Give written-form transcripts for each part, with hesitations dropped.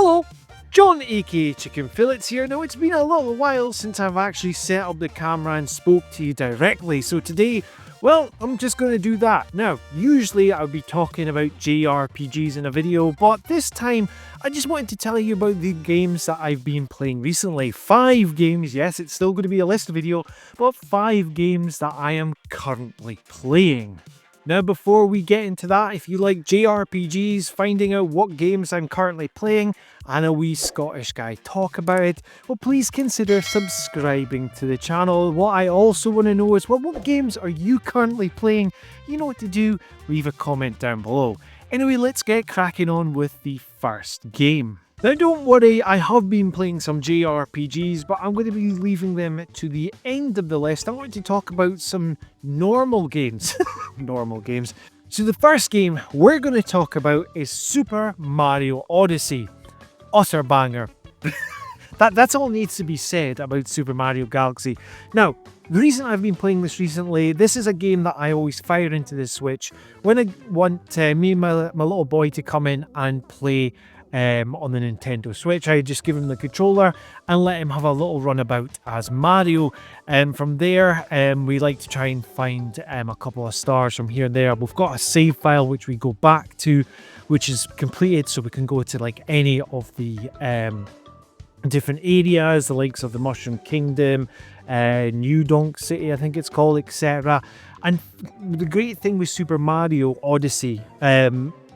Hello, John aka Chicken Fillets here. Now it's been a little while since I've actually set up the camera and spoke to you directly, so today, well, I'm just going to do that. Now, usually I would be talking about JRPGs in a video, but this time I just wanted to tell you about the games that I've been playing recently. 5 games, yes, it's still going to be a list video, but 5 games that I am currently playing. Now, before we get into that, if you like JRPGs, finding out what games I'm currently playing, and a wee Scottish guy talk about it, well, please consider subscribing to the channel. What I also want to know is, well, what games are you currently playing? You know what to do, leave a comment down below. Anyway, let's get cracking on with the first game. Now, don't worry, I have been playing some JRPGs, but I'm going to be leaving them to the end of the list. I want to talk about some normal games. Normal games. So the first game we're going to talk about is Super Mario Odyssey. Utter banger. That's all needs to be said about Super Mario Galaxy. Now, the reason I've been playing this recently, this is a game that I always fire into the Switch when I want me and my little boy to come in and play on the Nintendo Switch. I just give him the controller and let him have a little runabout as Mario, and from there we like to try and find a couple of stars from here and there. We've got a save file which we go back to, which is completed, so we can go to like any of the different areas, the likes of the Mushroom Kingdom, New Donk City I think it's called, etc. And the great thing with Super Mario Odyssey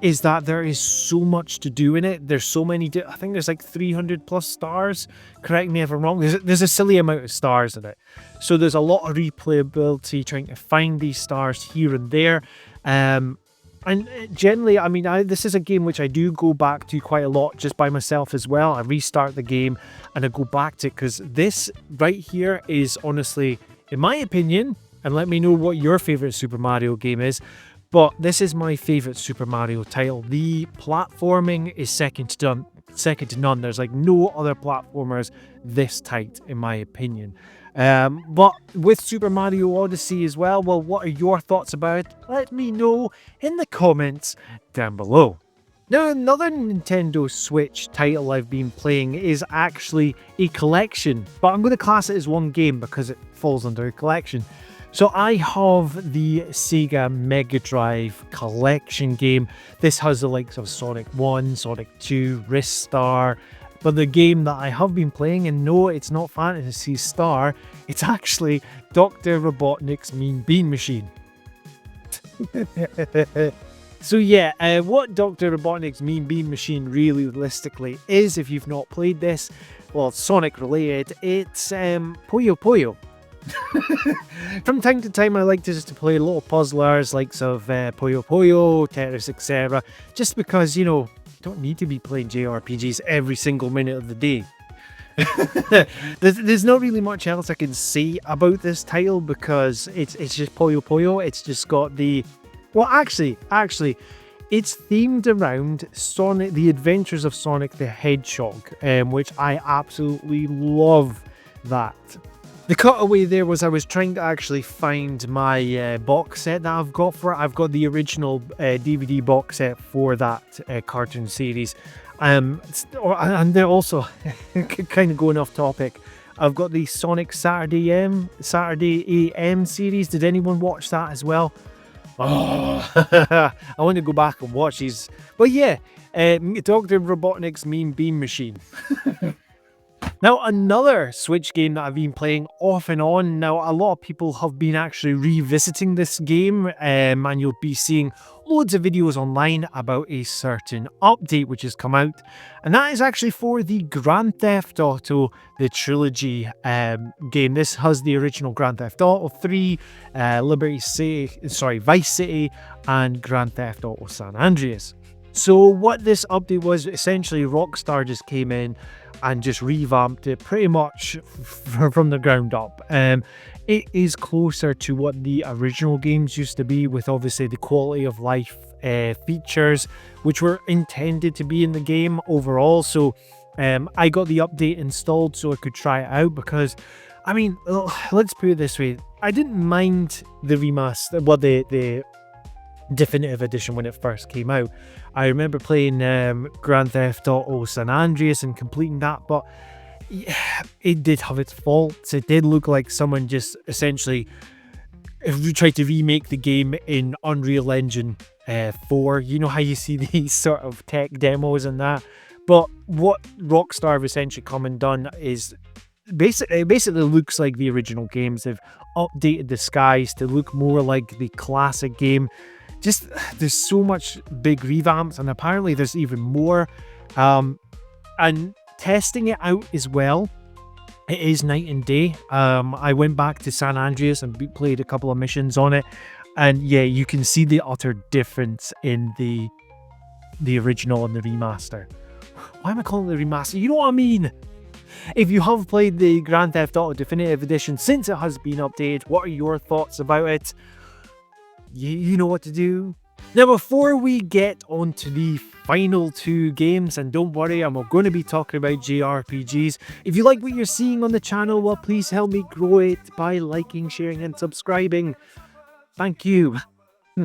is that there is so much to do in it. There's so many, I think there's like 300 plus stars, correct me if I'm wrong. There's a silly amount of stars in it. So there's a lot of replayability trying to find these stars here and there. And generally, I mean, this is a game which I do go back to quite a lot just by myself as well. I restart the game and I go back to it because this right here is honestly, in my opinion, and let me know what your favorite Super Mario game is, but this is my favorite Super Mario title. The platforming is second to none. There's like no other platformers this tight, in my opinion. But with Super Mario Odyssey as well, well, what are your thoughts about it? Let me know in the comments down below. Now, another Nintendo Switch title I've been playing is actually a collection, but I'm going to class it as one game because it falls under a collection. So I have the Sega Mega Drive collection game. This has the likes of Sonic 1, Sonic 2, Ristar. But the game that I have been playing, and no, it's not Phantasy Star, it's actually Dr. Robotniks' Mean Bean Machine. So yeah, what Dr. Robotniks' Mean Bean Machine really realistically is, if you've not played this, well, it's Sonic related, it's Puyo Puyo. From time to time I like to just play little puzzlers likes of Puyo Puyo, Tetris, etc. Just because, you know, you don't need to be playing JRPGs every single minute of the day. There's not really much else I can say about this title because it's just Puyo Puyo. It's just got the... Well, actually, it's themed around Sonic, the Adventures of Sonic the Hedgehog, which I absolutely love that. The cutaway there was I was trying to actually find my box set that I've got for it. I've got the original DVD box set for that cartoon series. And they're also, kind of going off topic, I've got the Sonic Saturday AM series. Did anyone watch that as well? Oh, I want to go back and watch these. But yeah, Dr. Robotnik's Mean Bean Machine. Now, another Switch game that I've been playing off and on. Now, a lot of people have been actually revisiting this game, and you'll be seeing loads of videos online about a certain update which has come out, and that is actually for the Grand Theft Auto, the trilogy game. This has the original Grand Theft Auto 3, Vice City, and Grand Theft Auto San Andreas. So what this update was, essentially Rockstar just came in and just revamped it pretty much from the ground up. It is closer to what the original games used to be, with obviously the quality of life features which were intended to be in the game overall. So I got the update installed so I could try it out because, I mean, let's put it this way, I didn't mind the remaster, well, the Definitive Edition when it first came out. I remember playing Grand Theft Auto San Andreas and completing that, but yeah, it did have its faults. It did look like someone just essentially, if we tried to remake the game in Unreal Engine 4, you know how you see these sort of tech demos and that. But what Rockstar have essentially come and done is it basically looks like the original games. They've updated the skies to look more like the classic game. Just there's so much big revamps, and apparently there's even more. And testing it out as well, it is night and day. I went back to San Andreas and played a couple of missions on it, and yeah, you can see the utter difference in the original and the remaster. Why am I calling it the remaster? You know what I mean? If you have played the Grand Theft Auto Definitive Edition since it has been updated, what are your thoughts about it? You know what to do. Now, before we get on to the final two games, and don't worry, I'm going to be talking about JRPGs. If you like what you're seeing on the channel, well, please help me grow it by liking, sharing, and subscribing. Thank you.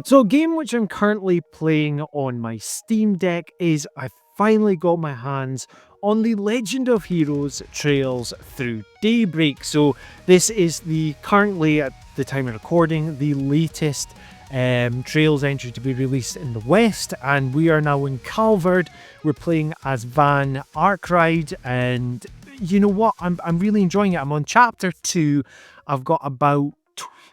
So, a game which I'm currently playing on my Steam Deck is I finally got my hands on the Legend of Heroes Trails Through Daybreak. So, this is currently, at the time of recording, the latest Trails entry to be released in the West, and we are now in Calvard. We're playing as Van Arkride, and you know what? I'm really enjoying it. I'm on chapter 2. I've got about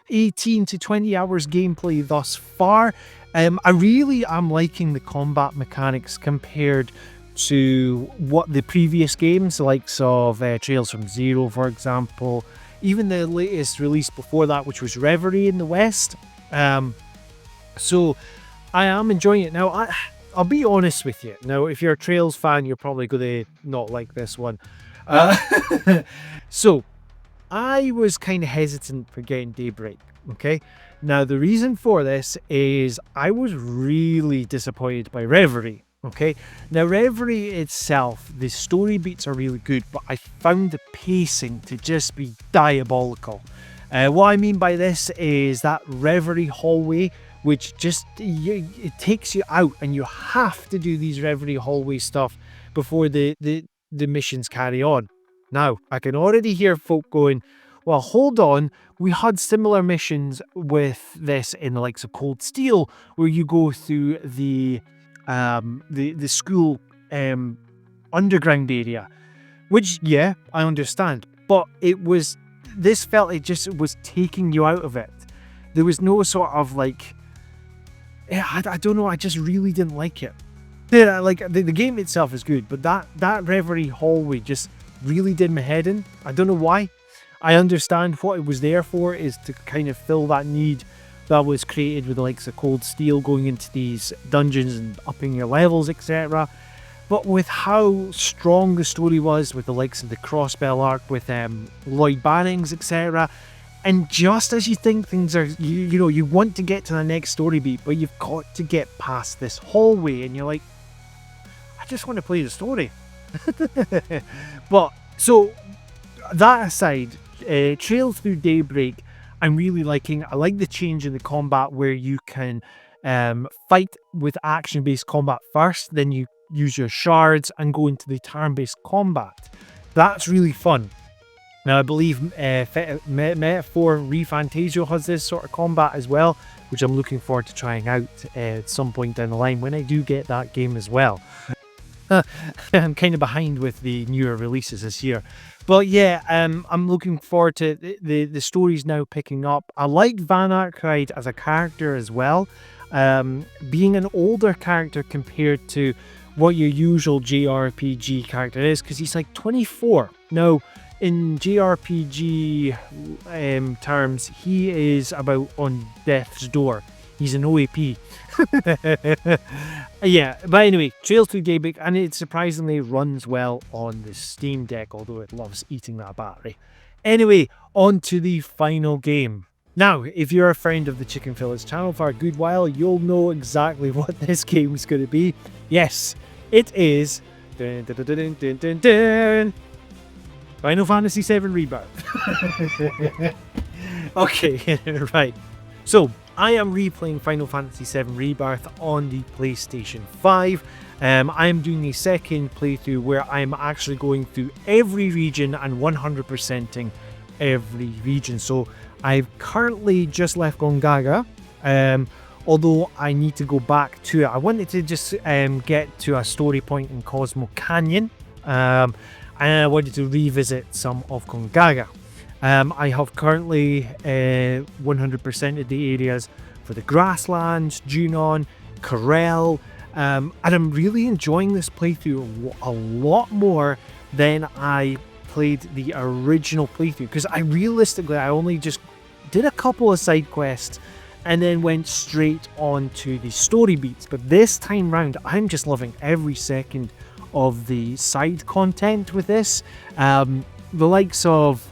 18 to 20 hours gameplay thus far. I really am liking the combat mechanics compared to what the previous games, the likes of Trails from Zero, for example, even the latest release before that, which was Reverie in the West. So I am enjoying it. Now, I'll be honest with you. Now, if you're a Trails fan, you're probably going to not like this one. So I was kind of hesitant for getting Daybreak, okay? Now, the reason for this is I was really disappointed by Reverie, okay? Now, Reverie itself, the story beats are really good, but I found the pacing to just be diabolical. What I mean by this is that Reverie hallway, which just, it takes you out, and you have to do these Reverie hallway stuff before the missions carry on. Now, I can already hear folk going, well, hold on, we had similar missions with this in the likes of Cold Steel, where you go through the school underground area, which, yeah, I understand, but this felt it just was taking you out of it. There was no sort of like, I don't know, I just really didn't like it. Yeah, like the game itself is good, but that Reverie hallway just really did my head in. I don't know why. I understand what it was there for, is to kind of fill that need that was created with the likes of Cold Steel, going into these dungeons and upping your levels, etc. But with how strong the story was, with the likes of the Crossbell arc, with Lloyd Bannings, etc., and just as you think things are, you want to get to the next story beat, but you've got to get past this hallway, and you're like, I just want to play the story. But, so, that aside, Trails Through Daybreak, I'm really liking. I like the change in the combat where you can fight with action-based combat first, then you use your shards and go into the turn-based combat. That's really fun. Now, I believe Metaphor ReFantasio has this sort of combat as well, which I'm looking forward to trying out at some point down the line when I do get that game as well. I'm kind of behind with the newer releases this year. But yeah, I'm looking forward to the stories now picking up. I like Van Arkride as a character as well. Being an older character compared to what your usual JRPG character is, because he's like 24. Now, in JRPG terms, he is about on death's door. He's an OAP. Yeah, but anyway, Trails Through Daybreak, and it surprisingly runs well on the Steam Deck, although it loves eating that battery. Anyway, on to the final game. Now, if you're a friend of the Chicken Fillets channel for a good while, you'll know exactly what this game is going to be. Yes, it is Final Fantasy VII Rebirth. Okay, right. So, I am replaying Final Fantasy VII Rebirth on the PlayStation 5. I am doing a second playthrough where I'm actually going through every region and 100%ing every region. So, I've currently just left Gongaga, although I need to go back to it. I wanted to just get to a story point in Cosmo Canyon, and I wanted to revisit some of Gongaga. I have currently 100% of the areas for the Grasslands, Junon, Corel, and I'm really enjoying this playthrough a lot more than I played the original playthrough, because I only just did a couple of side quests and then went straight on to the story beats. But this time round, I'm just loving every second of the side content with this. The likes of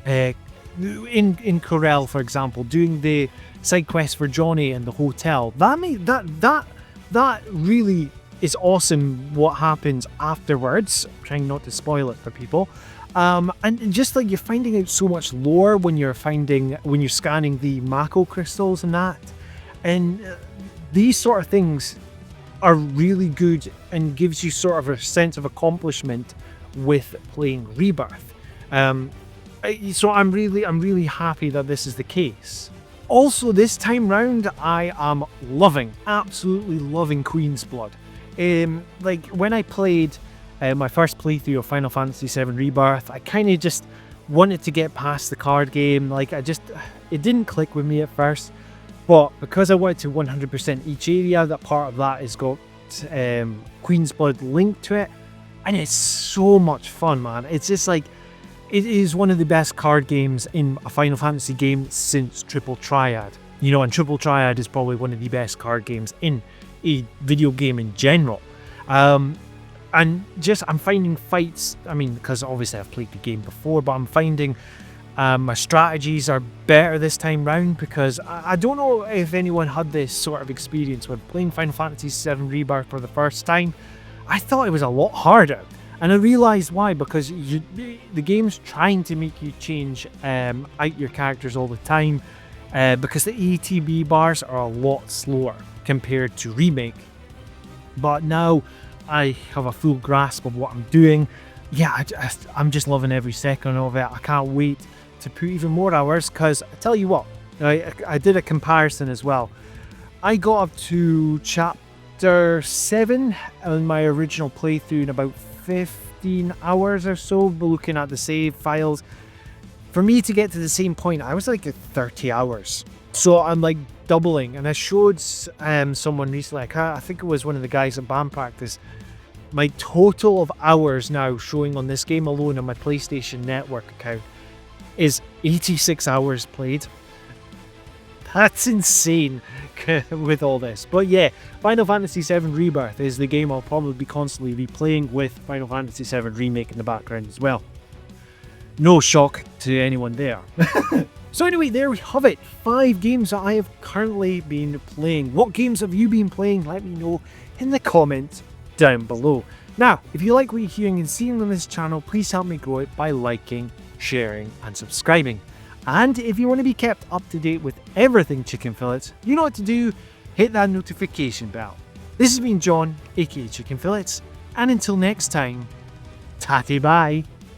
in Corel, for example, doing the side quest for Johnny and the hotel. That really is awesome. What happens afterwards? I'm trying not to spoil it for people. And just like you're finding out so much lore when you're scanning the Mako crystals and that, and these sort of things are really good and gives you sort of a sense of accomplishment with playing Rebirth. So I'm really happy that this is the case. Also, this time round, I am absolutely loving Queen's Blood. Like when I played my first playthrough of Final Fantasy VII Rebirth, I kind of just wanted to get past the card game. Like it didn't click with me at first, but because I wanted to 100% each area, that part of that has got Queen's Blood linked to it, and it's so much fun, man. It's just like, it is one of the best card games in a Final Fantasy game since Triple Triad. You know, and Triple Triad is probably one of the best card games in a video game in general. And just, I'm finding fights, I mean, because obviously I've played the game before, but I'm finding my strategies are better this time round, because I don't know if anyone had this sort of experience when playing Final Fantasy VII Rebirth for the first time. I thought it was a lot harder. And I realised why, because the game's trying to make you change out your characters all the time, because the ATB bars are a lot slower compared to Remake. But now I have a full grasp of what I'm doing. Yeah, I'm just loving every second of it. I can't wait to put even more hours, because I tell you what, I did a comparison as well. I got up to chapter 7 on my original playthrough in about 15 hours or so, looking at the save files. For me to get to the same point, I was like at 30 hours. So I'm like doubling, and I showed someone recently, I think it was one of the guys at band practice, my total of hours now showing on this game alone on my PlayStation Network account is 86 hours played. That's insane with all this. But yeah, Final Fantasy VII Rebirth is the game I'll probably be constantly replaying, with Final Fantasy VII Remake in the background as well. No shock to anyone there. So anyway, there we have it. 5 games that I have currently been playing. What games have you been playing? Let me know in the comments down below. Now, if you like what you're hearing and seeing on this channel, please help me grow it by liking, sharing and subscribing. And if you want to be kept up to date with everything Chicken Fillets, you know what to do, hit that notification bell. This has been John, aka Chicken Fillets, and until next time, tatty bye.